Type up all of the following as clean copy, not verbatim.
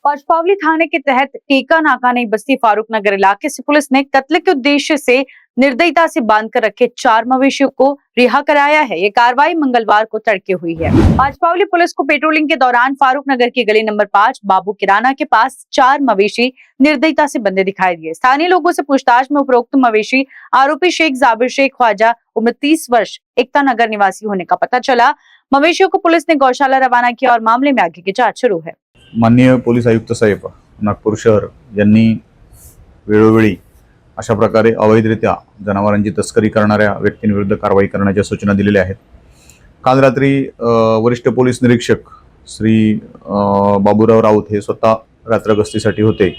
पांचपावली थाने के तहत टीका नाका नई बस्ती फारूक नगर इलाके से पुलिस ने कत्ल के उद्देश्य से निर्दयता से बांधकर रखे 4 मवेशियों को रिहा कराया है। ये कार्रवाई मंगलवार को तड़के हुई है। पांचपावली पुलिस को पेट्रोलिंग के दौरान फारूक नगर की गली नंबर 5 बाबू किराना के पास 4 मवेशी निर्दयता से बंधे दिखाई दिए। स्थानीय लोगों से पूछताछ में उपरोक्त मवेशी आरोपी शेख जाबिर शेख ख्वाजा उम्र 30 वर्ष एकता नगर निवासी होने का पता चला। मवेशियों को पुलिस ने गौशाला रवाना किया और मामले में आगे की जांच शुरू है। माननीय पोलीस आयुक्त साहेब नागपूर शहर यांनी वेळोवेळी अशा प्रकारे अवैधरित्या जनावरांची तस्करी करणाऱ्या व्यक्तींविरुद्ध कारवाई करण्याच्या सूचना दिलेल्या आहेत। काल रात्री वरिष्ठ पोलीस निरीक्षक श्री बाबूराव राऊत हे स्वतः रात्र गस्तीसाठी होते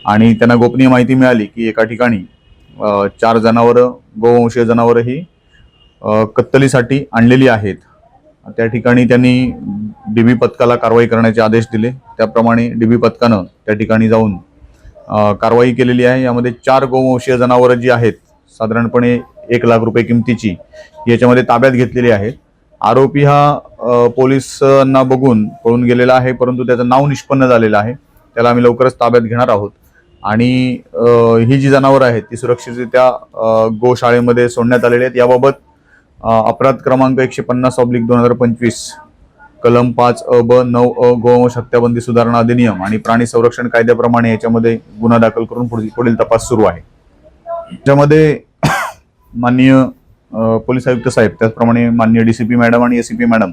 आणि त्यांना गोपनीय माहिती मिळाली की एका ठिकाणी 4 जनावरं गोवंशीय जनावरं ही कत्तलीसाठी आणलेली आहेत। त्या ठिकाणी त्यांनी डीबी पथकाला कारवाई करण्याचे आदेश दिले। त्याप्रमाणे डीबी पथकाने त्या ठिकाणी जाऊन कारवाई केलेली आहे। यामध्ये 4 गोवंशीय जनावरं जी आहेत साधारणपणे 1 लाख रुपये किमतीची याच्यामध्ये ताब्यात घेतलेली आहेत। आरोपी हा पोलिसांना बघून पळून गेलेला आहे, परंतु त्याचं नाव निष्पन्न झालेलं आहे। त्याला आम्ही लवकरच ताब्यात घेणार आहोत आणि ही जी जनावरं आहेत ती सुरक्षितरित्या गोशाळेमध्ये सोडण्यात आलेली आहेत। याबाबत अपराध क्रमांक 150/2025 कलम 5(ब)(9)(अ) गोवंश हत्याबंदी सुधारणा अधिनियम आणि प्राणी संरक्षण कायद्याप्रमाणे याच्यामध्ये गुन्हा दाखल करून पुढील तपास सुरू आहे। त्यामध्ये माननीय पोलीस आयुक्त साहेब त्याचप्रमाणे माननीय डीसीपी मॅडम आणि एसीपी मॅडम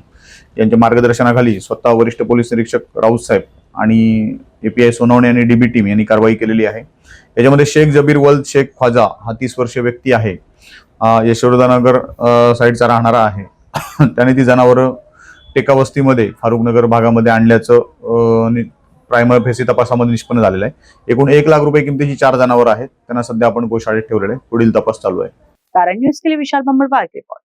यांच्या मार्गदर्शनाखाली स्वतः वरिष्ठ पोलीस निरीक्षक राऊत साहेब आणि एपीआय सोनवणे आणि डीबी टीम यांनी कारवाई केलेली आहे। याच्यामध्ये शेख जबीर वल्द शेख ख्वाजा हा 30 वर्षीय व्यक्ती आहे, यशोदानगर साईडचा राहणारा आहे। त्याने ती जनावरं टेका वस्तीमध्ये फारूक नगर भागामध्ये आणल्याचं प्रायमरी फेसी तपासामध्ये निष्पन्न झालेलं आहे। एकूण 1 लाख रुपये किमतीची 4 जनावरं आहेत। त्यांना सध्या आपण गोशाळेत ठेवलेले आहे। पुढील तपास चालू आहे। कारण न्यूज के लिए विशाल बम्बड़वार की रिपोर्ट।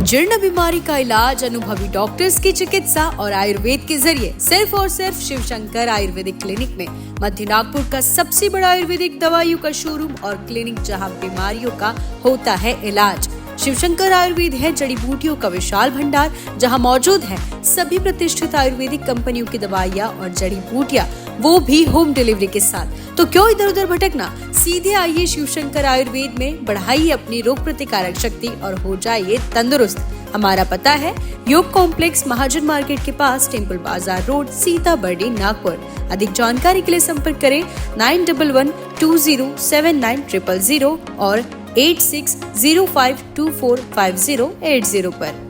जीर्ण बीमारी का इलाज अनुभवी डॉक्टर्स की चिकित्सा और आयुर्वेद के जरिए सिर्फ और सिर्फ शिवशंकर आयुर्वेदिक क्लिनिक में। मध्य नागपुर का सबसे बड़ा आयुर्वेदिक दवाइयों का शोरूम और क्लिनिक जहां बीमारियों का होता है इलाज। शिवशंकर आयुर्वेद है जड़ी बूटियों का विशाल भंडार, जहां मौजूद है सभी प्रतिष्ठित आयुर्वेदिक कंपनियों की दवाइयां और जड़ी बूटियां, वो भी होम डिलीवरी के साथ। तो क्यों इधर उधर भटकना, सीधे आइए शिवशंकर आयुर्वेद में, बढ़ाइए अपनी रोग प्रतिकारक शक्ति और हो जाइए तंदुरुस्त। हमारा पता है योग कॉम्प्लेक्स महाजन मार्केट के पास, टेम्पल बाजार रोड, सीताबर्डी, नागपुर। अधिक जानकारी के लिए संपर्क करें 9112079000 और 8605245080 पर।